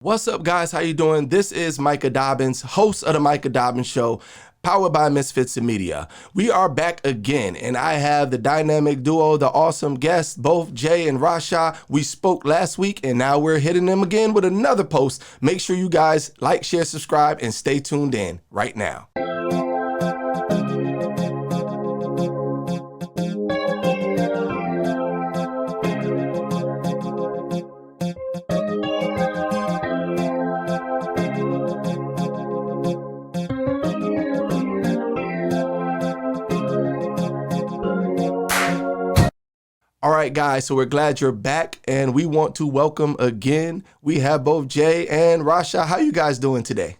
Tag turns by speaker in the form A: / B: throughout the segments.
A: What's up, guys? How you doing? This is Micah Dobbins, host of the Micah Dobbins Show, powered by Mitzfitzofmedia. We are back again, and I have the dynamic duo, the awesome guests, both Jay and Rasha. We spoke last week, and now we're hitting them again with another post. Make sure you guys like, share, subscribe, and stay tuned in right now. All right, guys, so we're glad you're back, and we want to welcome again. We have both Jay and Rasha. How you guys doing today?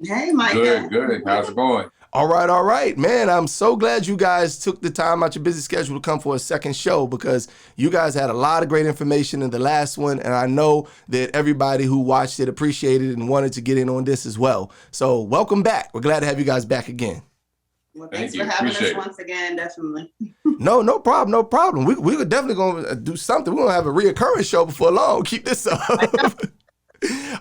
B: Hey, Micah.
C: Good. How's it going?
A: All right. Man, I'm so glad you guys took the time out your busy schedule to come for a second show, because you guys had a lot of great information in the last one, and I know that everybody who watched it appreciated it and wanted to get in on this as well. So welcome back. We're glad to have you guys back again.
B: Well, thanks for having us once again, definitely.
A: No problem. We're definitely going to do something. We're going to have a reoccurring show before long. Keep this up.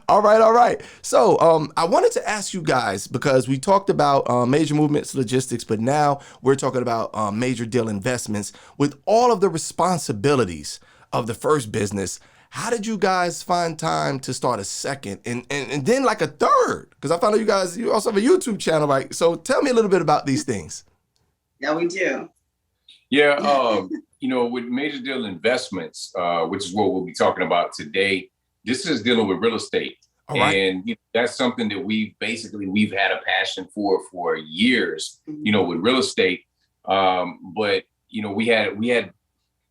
A: All right. So I wanted to ask you guys, because we talked about major movements, logistics, but now we're talking about major deal investments. With all of the responsibilities of the first business, how did you guys find time to start a second and then like a third? Because I found out you also have a YouTube channel, right? So tell me a little bit about these things.
B: Yeah, we do.
C: Yeah, with major deal investments, which is what we'll be talking about today, this is dealing with real estate.
A: All right.
C: And that's something that we've had a passion for years, with real estate. But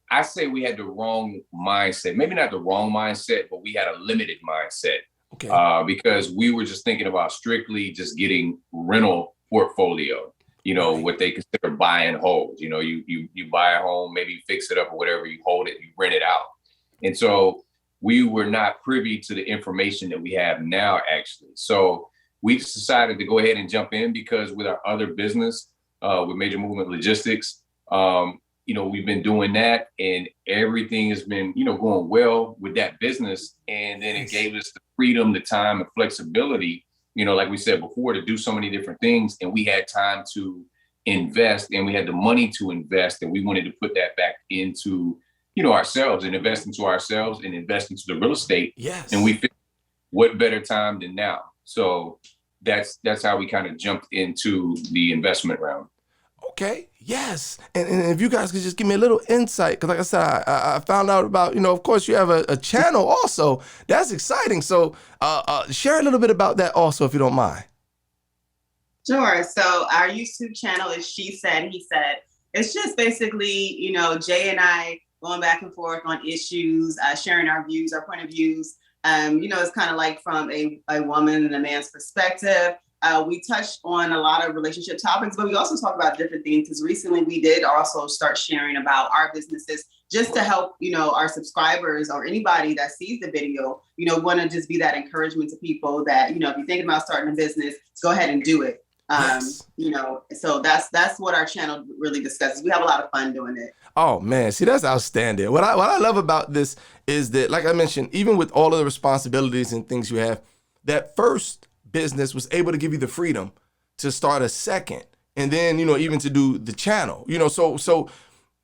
C: I say we had the wrong mindset, maybe not the wrong mindset, but we had a limited mindset.
A: Okay.
C: Because we were just thinking about strictly just getting rental portfolio, right. What they consider buy and hold. You buy a home, maybe you fix it up or whatever, you hold it, you rent it out. And so we were not privy to the information that we have now, actually. So we decided to go ahead and jump in, because with our other business, with Major Movement Logistics, we've been doing that, and everything has been, going well with that business. And then it gave us the freedom, the time, and flexibility, like we said before, to do so many different things. And we had time to invest, and we had the money to invest, and we wanted to put that back into, ourselves, and invest into ourselves and invest into the real estate.
A: Yes.
C: And we figured, what better time than now? So that's how we kind of jumped into the investment round.
A: Okay. Yes. And if you guys could just give me a little insight, because like I said, I found out about, of course you have a channel also. That's exciting. So share a little bit about that also, if you don't mind.
B: Sure. So our YouTube channel is She Said, He Said. It's just basically, Jay and I going back and forth on issues, sharing our views, our point of views. It's kind of like from a woman and a man's perspective. We touched on a lot of relationship topics, but we also talk about different things, because recently we did also start sharing about our businesses, just to help, our subscribers or anybody that sees the video, want to just be that encouragement to people that, if you're thinking about starting a business, go ahead and do it.
A: Yes.
B: So that's what our channel really discusses. We have a lot of fun doing it.
A: Oh man, see, that's outstanding. What I love about this is that, like I mentioned, even with all of the responsibilities and things you have, that first business was able to give you the freedom to start a second, and then even to do the channel. So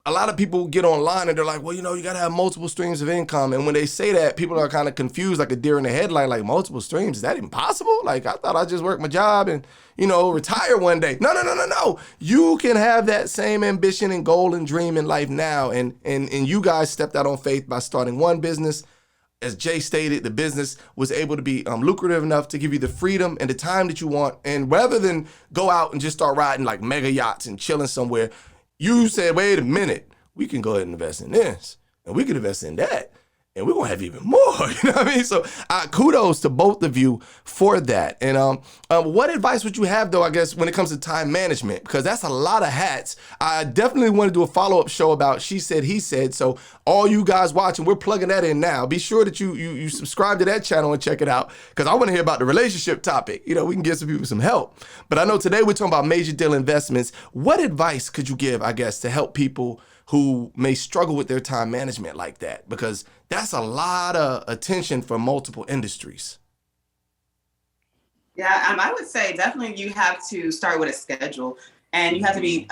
A: a lot of people get online and they're like, well, you got to have multiple streams of income. And when they say that, people are kind of confused, like a deer in the headlight, like, multiple streams, is that impossible? Like, I thought I just work my job and retire one day. No. You can have that same ambition and goal and dream in life now. And you guys stepped out on faith by starting one business. As Jay stated, the business was able to be lucrative enough to give you the freedom and the time that you want. And rather than go out and just start riding like mega yachts and chilling somewhere, you said, wait a minute, we can go ahead and invest in this, and we can invest in that, and we're going to have even more. You know what I mean? So kudos to both of you for that. And what advice would you have, though, I guess, when it comes to time management? Because that's a lot of hats. I definitely want to do a follow-up show about She Said, He Said. So all you guys watching, we're plugging that in now. Be sure that you subscribe to that channel and check it out, because I want to hear about the relationship topic. We can give some people some help. But I know today we're talking about major deal investments. What advice could you give, I guess, to help people who may struggle with their time management like that? Because that's a lot of attention for multiple industries.
B: Yeah, I would say definitely you have to start with a schedule, and you have to be,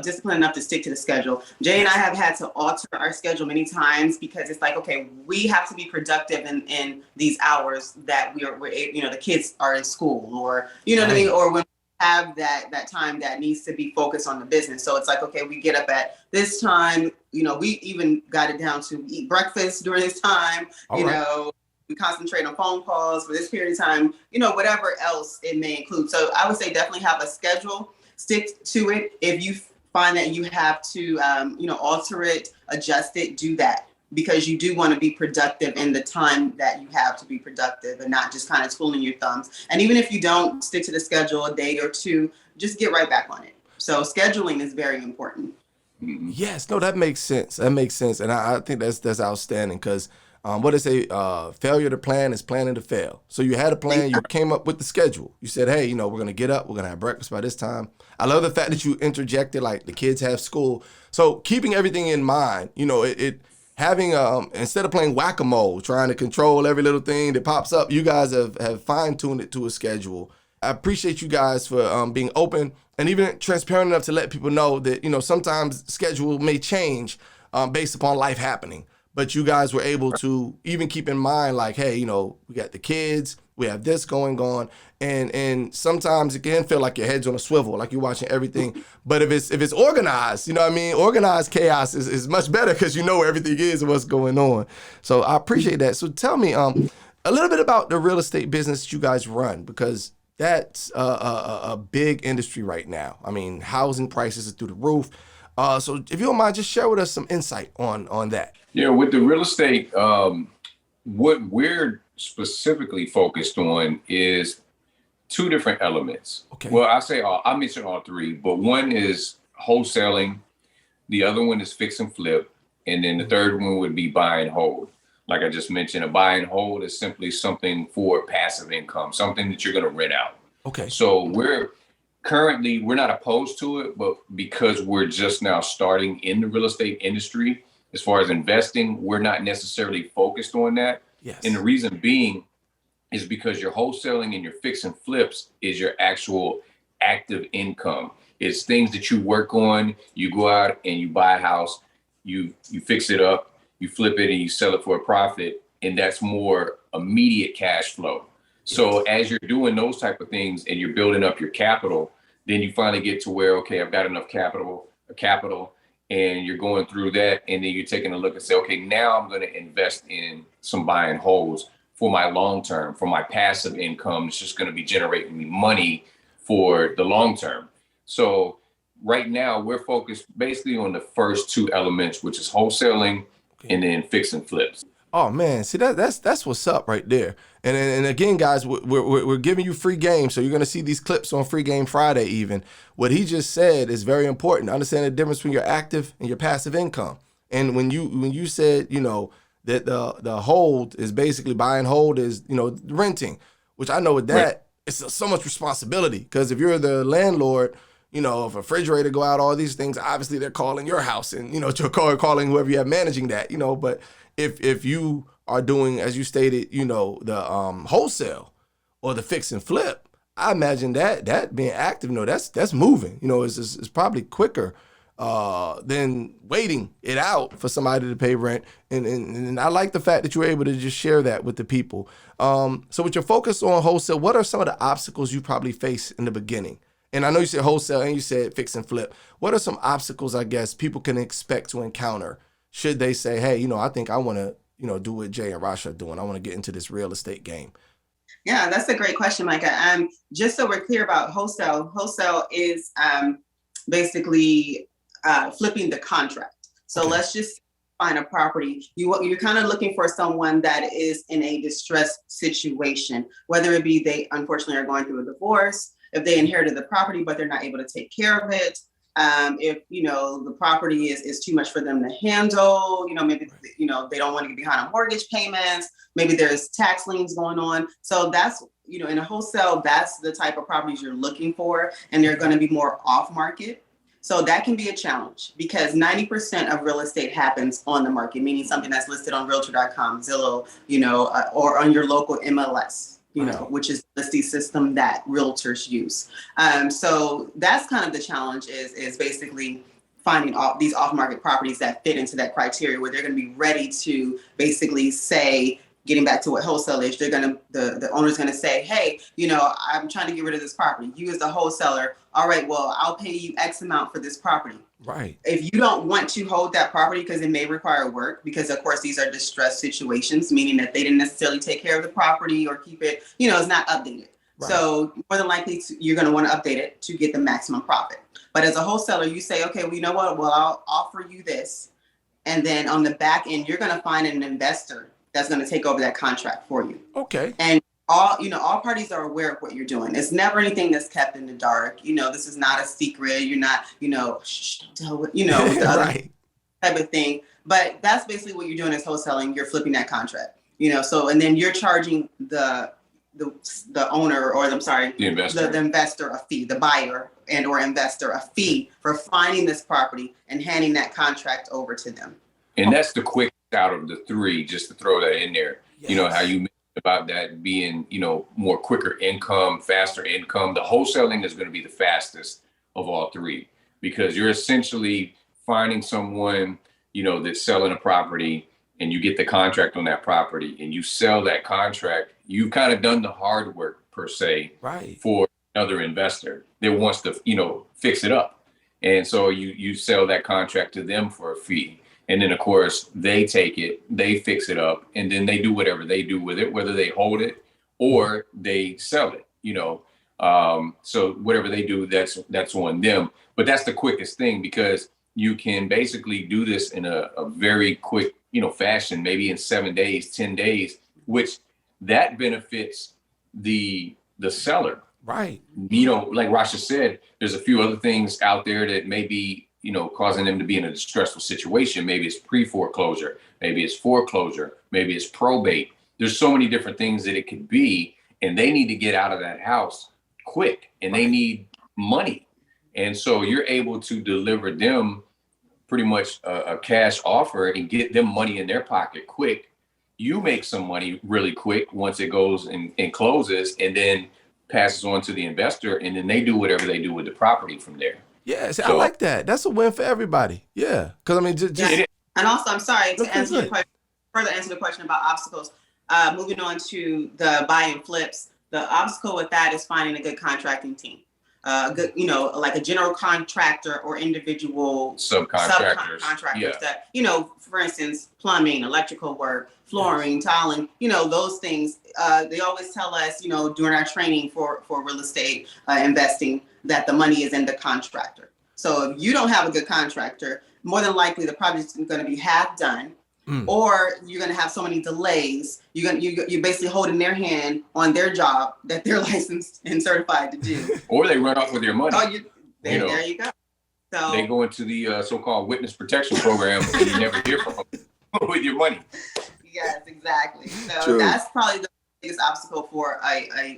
B: disciplined enough to stick to the schedule. Jay and I have had to alter our schedule many times because it's like, okay, we have to be productive in these hours that the kids are in school, or what I mean, or when we have that time that needs to be focused on the business. So it's like, okay, we get up at this time. We even got it down to eat breakfast during this time. We concentrate on phone calls for this period of time, whatever else it may include. So I would say definitely have a schedule, stick to it. If you find that you have to, alter it, adjust it, do that, because you do want to be productive in the time that you have to be productive and not just kind of twiddling your thumbs. And even if you don't stick to the schedule a day or two, just get right back on it. So scheduling is very important.
A: Yes, no, that makes sense. That makes sense. And I think that's outstanding because what they say, failure to plan is planning to fail. So you had a plan, you came up with the schedule. You said, hey, we're going to get up, we're going to have breakfast by this time. I love the fact that you interjected, like the kids have school. So keeping everything in mind, having, instead of playing whack-a-mole, trying to control every little thing that pops up, you guys have fine-tuned it to a schedule. I appreciate you guys for being open and even transparent enough to let people know that, sometimes schedule may change based upon life happening. But you guys were able to even keep in mind, like, hey, we got the kids, we have this going on, and sometimes it can feel like your head's on a swivel, like you're watching everything. But if it's organized, organized chaos is much better because you know where everything is and what's going on. So I appreciate that. So tell me a little bit about the real estate business that you guys run, because that's a big industry right now. I mean, housing prices are through the roof. So if you don't mind, just share with us some insight on that.
C: Yeah, with the real estate, what we're specifically focused on is two different elements.
A: Okay.
C: Well, I mentioned all three, but one is wholesaling, the other one is fix and flip, and then the third one would be buy and hold. Like I just mentioned, a buy and hold is simply something for passive income, something that you're going to rent out.
A: Okay.
C: So we're not opposed to it, but because we're just now starting in the real estate industry, as far as investing, we're not necessarily focused on that.
A: Yes.
C: And the reason being is because your wholesaling and your fix and flips is your actual active income. It's things that you work on. You go out and you buy a house, you fix it up, you flip it and you sell it for a profit. And that's more immediate cash flow. So as you're doing those type of things and you're building up your capital, then you finally get to where, okay, I've got enough capital, and you're going through that. And then you're taking a look and say, okay, now I'm going to invest in some buy and holds for my long term, for my passive income. It's just going to be generating me money for the long term. So right now we're focused basically on the first two elements, which is wholesaling and then fix and flips.
A: Oh man, see that's what's up right there. And again, guys, we're giving you free games, so you're gonna see these clips on Free Game Friday. Even what he just said is very important. Understand the difference between your active and your passive income. And when you said that the hold is basically buy and hold is renting, which I know with that right. It's so much responsibility, because if you're the landlord, if a refrigerator go out, all these things, obviously they're calling your house and you're calling whoever you have managing that, but if you are doing, as you stated, the wholesale or the fix and flip, I imagine that being active, that's moving. It's probably quicker than waiting it out for somebody to pay rent. And I like the fact that you're able to just share that with the people. So with your focus on wholesale, what are some of the obstacles you probably face in the beginning? And I know you said wholesale and you said fix and flip. What are some obstacles, I guess, people can expect to encounter should they say, hey, I think I want to, do what Jay and Rasha are doing. I want to get into this real estate game.
B: Yeah, that's a great question, Micah. Just so we're clear about wholesale is basically flipping the contract. So let's just find a property. You're kind of looking for someone that is in a distressed situation, whether it be they unfortunately are going through a divorce, if they inherited the property but they're not able to take care of it, if the property is too much for them to handle, maybe they don't want to get behind on mortgage payments, maybe there's tax liens going on. So that's in a wholesale, that's the type of properties you're looking for, and they're going to be more off market. So that can be a challenge because 90% of real estate happens on the market, meaning something that's listed on realtor.com, Zillow, or on your local MLS. you know, which is the system that realtors use. So that's kind of the challenge is basically finding these off-market properties that fit into that criteria where they're going to be ready to basically say, getting back to what wholesale is, they're going to, the owner's going to say, hey, you know, I'm trying to get rid of this property. You as the wholesaler, all right, well, I'll pay you X amount for this property.
A: Right.
B: If you don't want to hold that property because it may require work, because of course these are distressed situations, meaning that they didn't necessarily take care of the property or keep it, you know, it's not updated. Right. So more than likely you're going to want to update it to get the maximum profit. But as a wholesaler, you say, okay, well, you know what? Well, I'll offer you this. And then on the back end, you're going to find an investor that's going to take over that contract for you. Okay. And all parties are aware of what you're doing. It's never anything that's kept in the dark. You know, this is not a secret. You're not, the other right. type of thing. But that's basically what you're doing is wholesaling. You're flipping that contract, so, and then you're charging the owner, or the investor a fee, the buyer and or investor a fee for finding this property and handing that contract over to them.
C: And that's the quick out of the three, just to throw that in there. Yes. How you mentioned about that being, more quicker income, faster income. The wholesaling is going to be the fastest of all three, because you're essentially finding someone, that's selling a property, and you get the contract on that property and you sell that contract. You've kind of done the hard work per se, right, for another investor that wants to, fix it up. And so you sell that contract to them for a fee. And then, of course, they take it, they fix it up, and then they do whatever they do with it, whether they hold it or they sell it, So whatever they do, that's on them. But that's the quickest thing, because you can basically do this in a very quick, fashion, maybe in 7 days, 10 days, which that benefits the seller. Right. Like Rasha said, there's a few other things out there that may be, causing them to be in a distressful situation. Maybe it's pre-foreclosure, maybe it's foreclosure, maybe it's probate. There's so many different things that it could be, and they need to get out of that house quick, and they need money. And so you're able to deliver them pretty much a cash offer and get them money in their pocket quick. You make some money really quick once it goes and closes, and then passes on to the investor, and then they do whatever they do with the property from there.
A: Yeah, see, I like that. That's a win for everybody. Yeah, because just
B: and also, I'm sorry to answer your question, further answer the question about obstacles. Moving on to the buy and flips, the obstacle with that is finding a good contracting team. Good, like a general contractor or individual subcontractors that, for instance, plumbing, electrical work, flooring, tiling, those things. They always tell us, during our training for real estate investing, that the money is in the contractor. So if you don't have a good contractor, more than likely the project is going to be half done, or you're going to have so many delays. You're basically holding their hand on their job that they're licensed and certified to do.
C: Or they run off with your money.
B: Oh, there you go. So
C: they go into the so-called witness protection program, and you never hear from them with your money.
B: Yes, exactly. So that's probably the biggest obstacle for a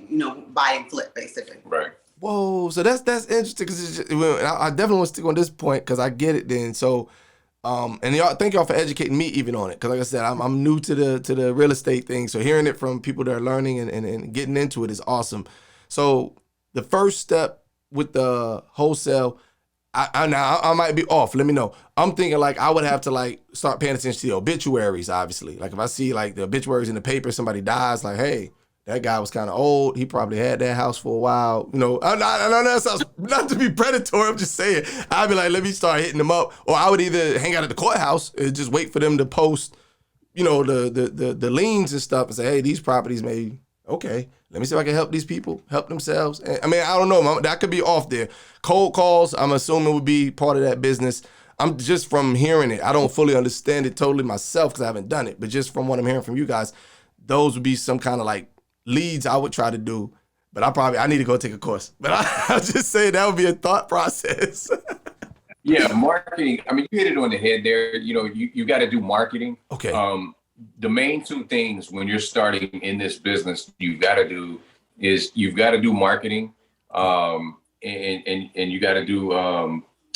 B: buy and flip, basically.
C: Right.
A: Whoa, so that's interesting, because I definitely want to stick on this point, because I get it then. So, and y'all, thank y'all for educating me even on it, because like I said, I'm new to the real estate thing. So hearing it from people that are learning and getting into it is awesome. So the first step with the wholesale, I might be off. Let me know. I'm thinking like I would have to start paying attention to the obituaries, obviously. Like if I see like the obituaries in the paper, somebody dies, like, hey, that guy was kind of old. He probably had that house for a while. I know that sounds not to be predatory. I'm just saying. I'd be like, let me start hitting them up. Or I would either hang out at the courthouse and just wait for them to post, the liens and stuff, and say, hey, these properties may, okay, let me see if I can help these people help themselves. I mean, I don't know. That could be off there. Cold calls, I'm assuming, would be part of that business. I'm just from hearing it. I don't fully understand it totally myself because I haven't done it. But just from what I'm hearing from you guys, those would be some kind of leads I would try to do, but I need to go take a course. But I'll just say that would be a thought process.
C: Yeah, marketing. I mean, you hit it on the head there. You got to do marketing. Okay. The main two things when you're starting in this business, you've got to do marketing, and you got to do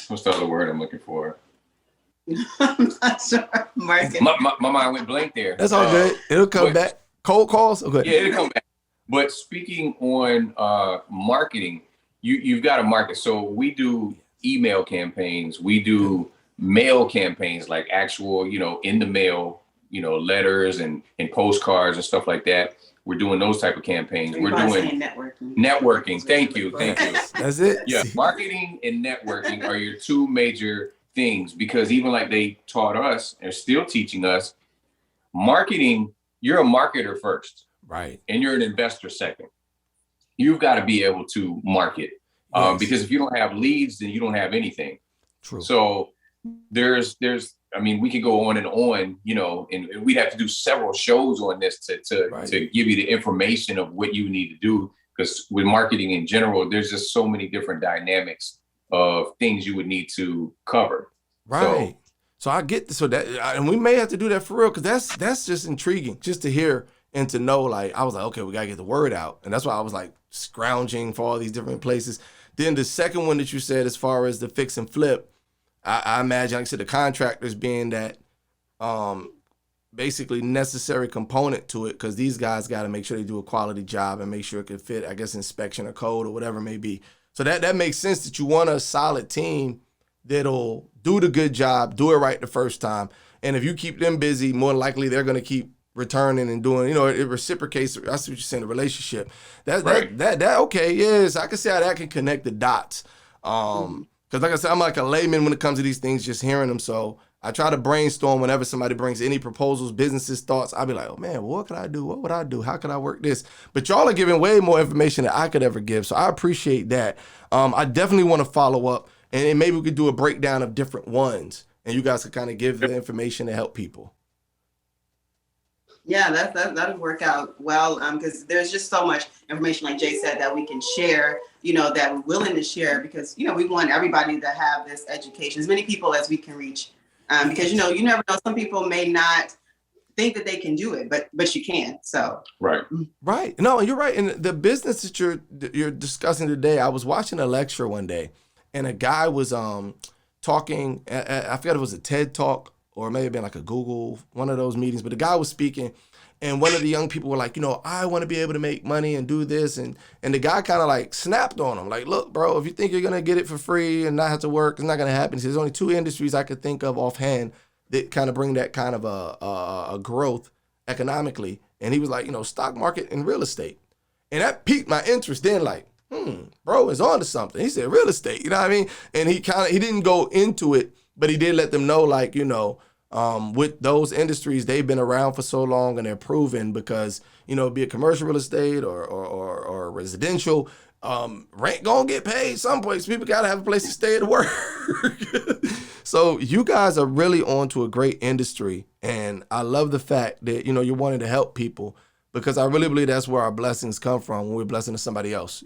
C: what's the other word I'm looking for?
B: I'm not sure. Marketing.
C: My mind went blank there.
A: That's all good. It'll come back. Cold calls? Okay.
C: Yeah, it'll come back. But speaking on marketing, you've got to market. So we do email campaigns, we do mail campaigns, like actual, in the mail, letters and postcards and stuff like that. We're doing those type of campaigns. We're doing networking. Thank you.
A: That's it.
C: Yeah, marketing and networking are your two major things, because even like they taught us and still teaching us, marketing, you're a marketer first.
A: Right.
C: And you're an investor second. You've got to be able to market, because if you don't have leads, then you don't have anything.
A: True.
C: So there's, we could go on, and we'd have to do several shows on this to give you the information of what you need to do. Because with marketing in general, there's just so many different dynamics of things you would need to cover.
A: Right. So I get and we may have to do that for real, because that's just intriguing just to hear. And to know, like, I was like, okay, we got to get the word out. And that's why I was like scrounging for all these different places. Then the second one that you said, as far as the fix and flip, I imagine, like I said, the contractors being that basically necessary component to it, because these guys got to make sure they do a quality job and make sure it can fit, I guess, inspection or code or whatever it may be. So that makes sense that you want a solid team that'll do the good job, do it right the first time. And if you keep them busy, more likely they're going to keep returning and doing, it reciprocates. That's what you're saying, the relationship. That okay, yes, I can see how that can connect the dots. Because like I said, I'm like a layman when it comes to these things, just hearing them. So I try to brainstorm whenever somebody brings any proposals, businesses, thoughts. I'll be like, oh man, what could I do? What would I do? How could I work this? But y'all are giving way more information than I could ever give. So I appreciate that. I definitely want to follow up, and maybe we could do a breakdown of different ones, and you guys could kind of give the information to help people.
B: Yeah, that'll work out well, because there's just so much information, like Jay said, that we can share, that we're willing to share, because, we want everybody to have this education, as many people as we can reach, because, you never know, some people may not think that they can do it, but you can, so.
A: Right. No, you're right. And the business that you're discussing today, I was watching a lecture one day, and a guy was talking, I forgot if it was a TED Talk, or it may have been like a Google, one of those meetings, but the guy was speaking, and one of the young people were like, I want to be able to make money and do this. And the guy kind of like snapped on him, like, look, bro, if you think you're going to get it for free and not have to work, it's not going to happen. He says, there's only two industries I could think of offhand that kind of bring that kind of a growth economically. And he was like, stock market and real estate. And that piqued my interest then, like, bro is on to something. He said real estate, you know what I mean? And he didn't go into it, but he did let them know, like, with those industries, they've been around for so long and they're proven, because, be it commercial real estate or residential, rent gonna get paid someplace. People gotta have a place to stay at work. So you guys are really on to a great industry. And I love the fact that, you're wanting to help people, because I really believe that's where our blessings come from when we're blessing to somebody else.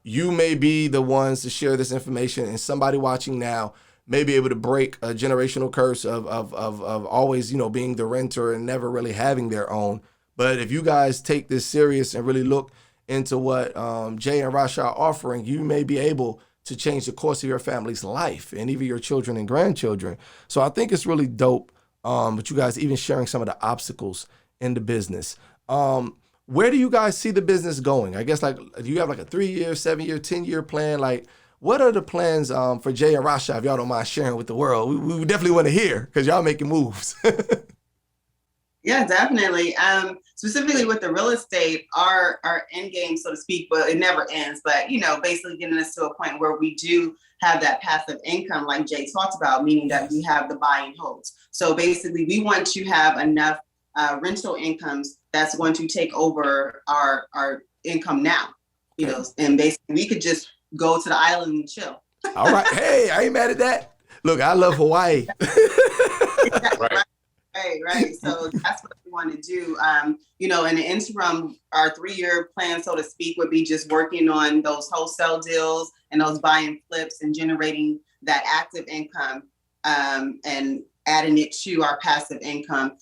A: You may be the ones to share this information, and somebody watching now may be able to break a generational curse of always, being the renter and never really having their own. But if you guys take this serious and really look into what Jay and Rasha are offering, you may be able to change the course of your family's life and even your children and grandchildren. So I think it's really dope, but you guys even sharing some of the obstacles in the business. Where do you guys see the business going? I guess, like, do you have like a 3-year, 7-year, 10-year plan? Like, what are the plans for Jay and Rasha, if y'all don't mind sharing with the world? We definitely want to hear, because y'all making moves.
B: Yeah, definitely. Specifically with the real estate, our end game, so to speak, but it never ends. But, basically getting us to a point where we do have that passive income, like Jay talked about, meaning that we have the buy and holds. So basically, we want to have enough rental incomes that's going to take over our income now, and basically we could just go to the island and chill.
A: All right. Hey, I ain't mad at that. Look, I love Hawaii.
B: Right. So that's what we want to do. In the interim, our 3-year plan, so to speak, would be just working on those wholesale deals and those buy and flips and generating that active income and adding it to our passive income.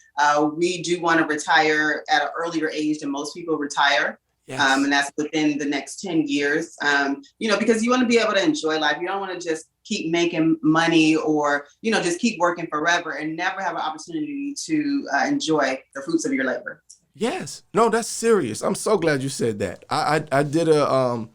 B: We do want to retire at an earlier age than most people retire. Yes. And that's within the next 10 years, because you want to be able to enjoy life. You don't want to just keep making money or, just keep working forever and never have an opportunity to enjoy the fruits of your labor.
A: Yes. No, that's serious. I'm so glad you said that. I did a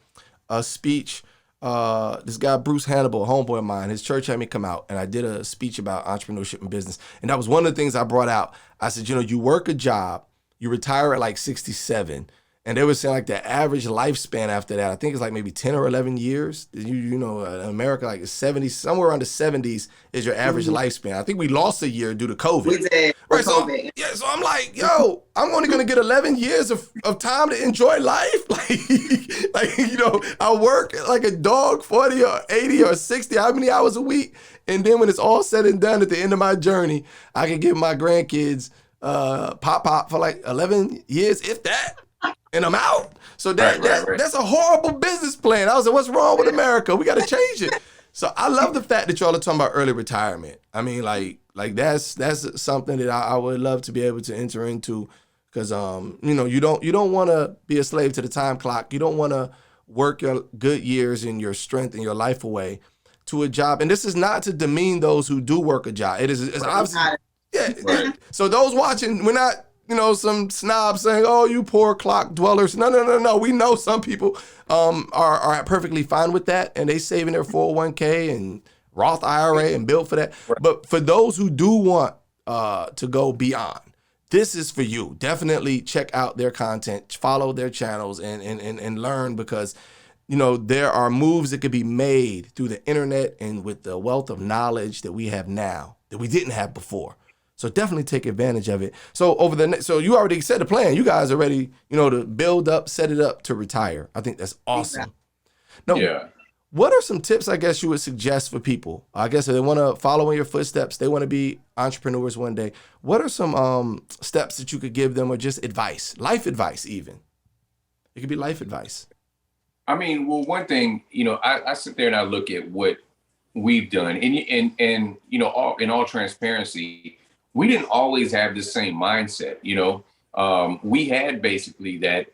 A: speech. This guy, Bruce Hannibal, a homeboy of mine, his church had me come out, and I did a speech about entrepreneurship and business. And that was one of the things I brought out. I said, you work a job, you retire at like 67. And they were saying like the average lifespan after that, I think it's like maybe 10 or 11 years. In America, like 70, somewhere around the 70s is your average lifespan. I think we lost a year due to COVID.
B: We did.
A: Right,
B: COVID.
A: So I'm like, yo, I'm only gonna get 11 years of time to enjoy life. I work like a dog 40 or 80 or 60, how many hours a week? And then when it's all said and done at the end of my journey, I can give my grandkids pop for like 11 years, if that. And I'm out. So that's a horrible business plan. I was like, what's wrong with America? We got to change it. So I love the fact that y'all are talking about early retirement. I mean, like that's something that I would love to be able to enter into, because you don't want to be a slave to the time clock. You don't want to work your good years and your strength and your life away to a job. And this is not to demean those who do work a job. It's obviously, yeah. Right. So those watching, we're not, some snobs saying, oh, you poor clock dwellers. No. We know some people are perfectly fine with that, and they saving their 401k and Roth IRA and built for that. Right. But for those who do want to go beyond, this is for you. Definitely check out their content, follow their channels, and learn, because there are moves that could be made through the internet and with the wealth of knowledge that we have now that we didn't have before. So definitely take advantage of it. So so you already said the plan. You guys are ready, to build up, set it up to retire. I think that's awesome. Now, what are some tips, I guess, you would suggest for people? I guess if they want to follow in your footsteps, they want to be entrepreneurs one day. What are some steps that you could give them, or just advice, life advice even? It could be life advice.
C: I mean, well, one thing, I sit there and I look at what we've done, and in all transparency, we didn't always have the same mindset. We had basically that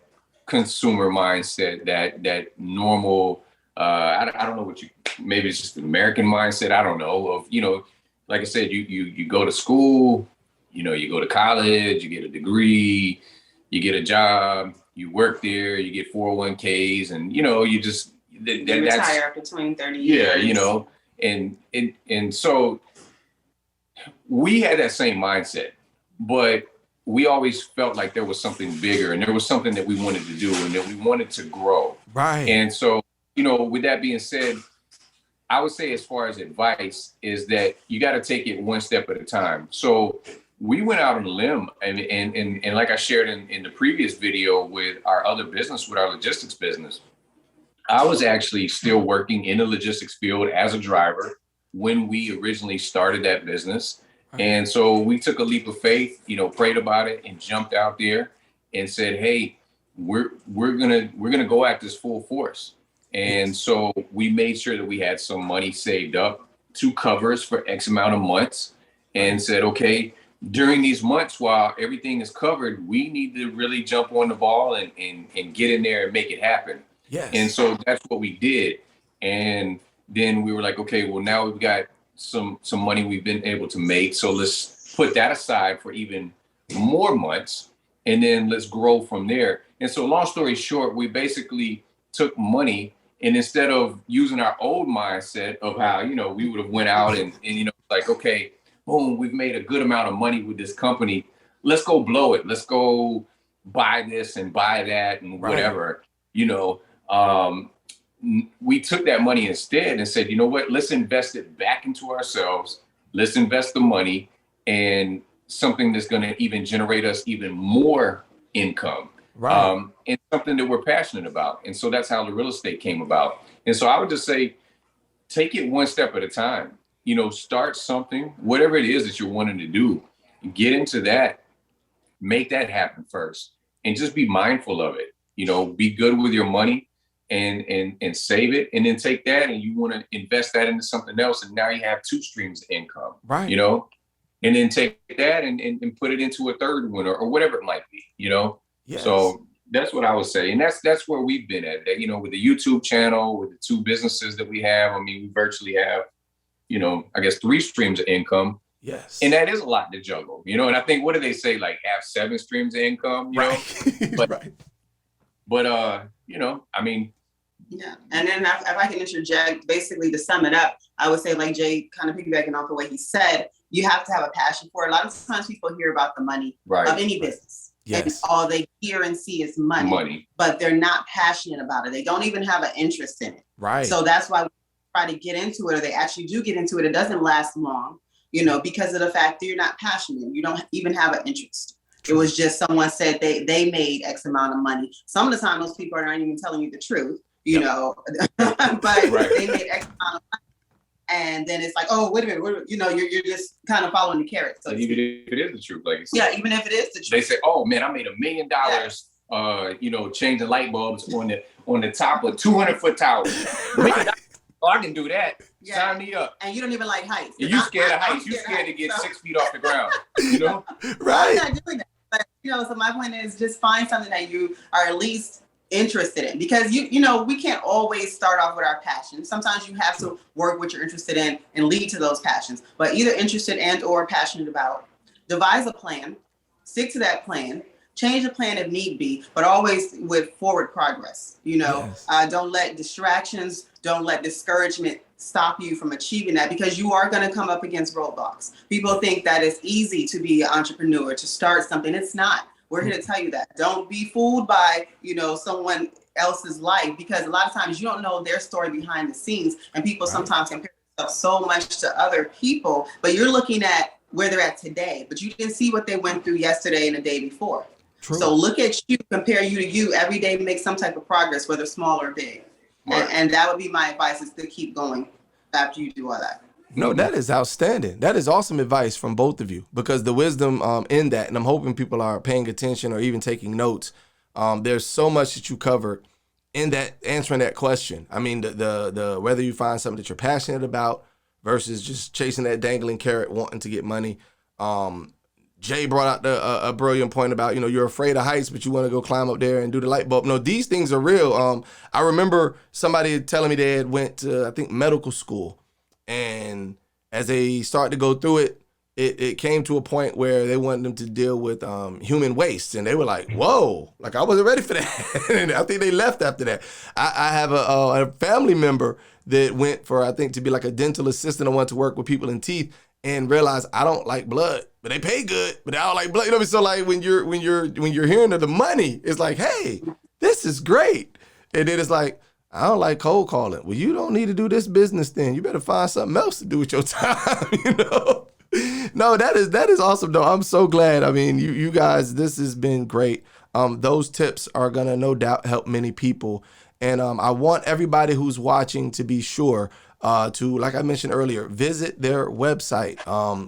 C: consumer mindset, that normal, I don't know maybe it's just the American mindset. I don't know, of, like I said, you go to school, you go to college, you get a degree, you get a job, you work there, you get 401ks, and, you just,
B: you retire between 30 years.
C: Yeah, and so we had that same mindset, but we always felt like there was something bigger, and there was something that we wanted to do, and that we wanted to grow.
A: Right.
C: And so, with that being said, I would say, as far as advice, is that you got to take it one step at a time. So we went out on a limb, and like I shared in the previous video with our other business, with our logistics business, I was actually still working in the logistics field as a driver when we originally started that business. And so we took a leap of faith, prayed about it, and jumped out there and said, hey, we're gonna go at this full force. And so we made sure that we had some money saved up to cover us for X amount of months, and said, okay, during these months while everything is covered, we need to really jump on the ball and get in there and make it happen.
A: Yes.
C: And so that's what we did. And then we were like, okay, well, now we've got some money we've been able to make. So let's put that aside for even more months, and then let's grow from there. And so, long story short, we basically took money, and instead of using our old mindset of how, we would have went out and like, okay, boom, we've made a good amount of money with this company. Let's go blow it. Let's go buy this and buy that and whatever, we took that money instead and said, you know what, let's invest it back into ourselves. Let's invest the money in something that's going to even generate us even more income.
A: Right.
C: And something that we're passionate about. And so that's how the real estate came about. And so I would just say, take it one step at a time. Start something, whatever it is that you're wanting to do, get into that, make that happen first, and just be mindful of it. Be good with your money, and save it, and then take that and you want to invest that into something else, and now you have two streams of income.
A: Right.
C: And then take that and put it into a third one, or whatever it might be.
A: Yes.
C: So that's what I would say, and that's where we've been at. With the YouTube channel, with the two businesses that we have. I mean, we virtually have, I guess 3 streams of income.
A: Yes.
C: And that is a lot to juggle, you know. And I think, what do they say? Like, have 7 streams of income, you know? But,
A: right.
C: But you know, I mean.
B: Yeah. And then if I can interject, basically to sum it up, I would say, like Jay, kind of piggybacking off the way he said, you have to have a passion for it. A lot of times people hear about the money of any business.
A: Yes.
B: And all they hear and see is money, but they're not passionate about it. They don't even have an interest in it.
A: Right.
B: So that's why we try to get into it, or they actually do get into it. It doesn't last long, you know, because of the fact that you're not passionate. You don't even have an interest. True. It was just someone said they made X amount of money. Some of the time, those people are not even telling you the truth, you know, but they made X amount of money. And then it's like, oh, wait a minute, you know, you're just kind of following the carrot. So
C: even if it is the truth, like you said.
B: Yeah, even if it is the truth.
C: They say, oh man, I made $1 million, you know, changing light bulbs on the top of 200-foot towers. Right. Oh, I can do that. Yeah. Sign me up.
B: And you don't even like heights.
C: You scared of heights. You scared to get 6 feet off the ground. You know?
A: Right.
B: I'm not doing that. But, you know, so my point is just find something that you are at least interested in, because you know, we can't always start off with our passion. Sometimes you have to work what you're interested in and lead to those passions, but either interested and or passionate about. Devise a plan, stick to that plan, change the plan if need be, but always with forward progress. You know, don't let distractions, don't let discouragement stop you from achieving that, because you are going to come up against roadblocks. People think that it's easy to be an entrepreneur, to start something. It's not. We're here to tell you that. Don't be fooled by, you know, someone else's life, because a lot of times you don't know their story behind the scenes, and people sometimes compare themselves so much to other people, but you're looking at where they're at today, but you didn't see what they went through yesterday and the day before. True. So look at you, compare you to you every day, make some type of progress, whether small or big. And that would be my advice, is to keep going after you do all that.
A: No, that is outstanding. That is awesome advice from both of you, because the wisdom in that, and I'm hoping people are paying attention or even taking notes. There's so much that you covered in that, answering that question. I mean, the whether you find something that you're passionate about versus just chasing that dangling carrot, wanting to get money. Jay brought out a brilliant point about, you know, you're afraid of heights, but you want to go climb up there and do the light bulb. No, these things are real. I remember somebody telling me they had went to, I think, medical school. And as they started to go through it, it came to a point where they wanted them to deal with human waste. And they were like, whoa, like I wasn't ready for that. And I think they left after that. I have a family member that went for, I think, to be like a dental assistant. I wanted to work with people in teeth, and realized I don't like blood, but they pay good, but I don't like blood. You know what I mean? So like when you're hearing of the money, it's like, hey, this is great. And then it's like, I don't like cold calling. Well, you don't need to do this business then. You better find something else to do with your time, you know? No, that is awesome, though. I'm so glad. I mean, you guys, this has been great. Those tips are going to no doubt help many people. And I want everybody who's watching to be sure to, like I mentioned earlier, visit their website.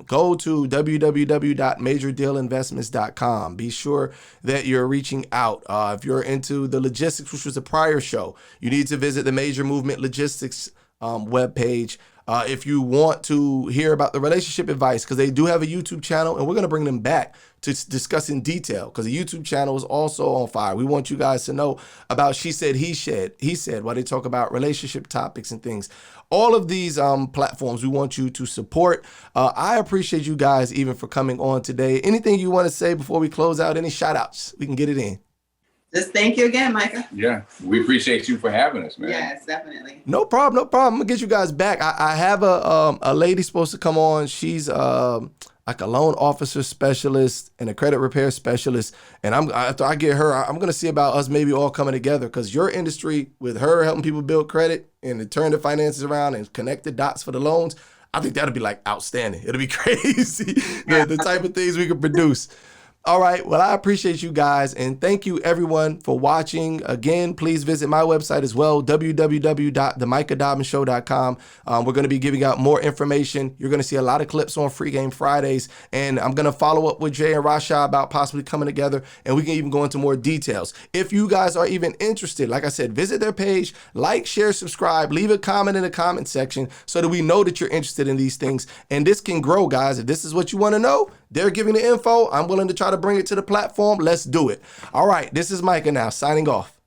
A: Go to www.majordealinvestments.com. Be sure that you're reaching out. If you're into the logistics, which was a prior show, you need to visit the Major Movement Logistics webpage. If you want to hear about the relationship advice, because they do have a YouTube channel, and we're going to bring them back to discuss in detail, because the YouTube channel is also on fire. We want you guys to know about She Said, He Said, while they talk about relationship topics and things. All of these platforms we want you to support. I appreciate you guys even for coming on today. Anything you want to say before we close out? Any shout outs? We can get it in.
B: Just thank you again, Micah.
C: Yeah, we appreciate you for having us, man.
B: Yes, definitely.
A: No problem. I'm gonna get you guys back. I have a lady supposed to come on. She's like a loan officer specialist and a credit repair specialist. And after I get her, I'm gonna see about us maybe all coming together, because your industry with her helping people build credit and to turn the finances around and connect the dots for the loans, I think that'll be like outstanding. It'll be crazy, the type of things we can produce. All right. Well, I appreciate you guys. And thank you, everyone, for watching. Again, please visit my website as well, www.themicahdobbinsshow.com. We're going to be giving out more information. You're going to see a lot of clips on Free Game Fridays. And I'm going to follow up with Jay and Rasha about possibly coming together, and we can even go into more details. If you guys are even interested, like I said, visit their page, like, share, subscribe, leave a comment in the comment section so that we know that you're interested in these things. And this can grow, guys. If this is what you want to know, they're giving the info. I'm willing to try to bring it to the platform. Let's do it. All right. This is Micah now, signing off.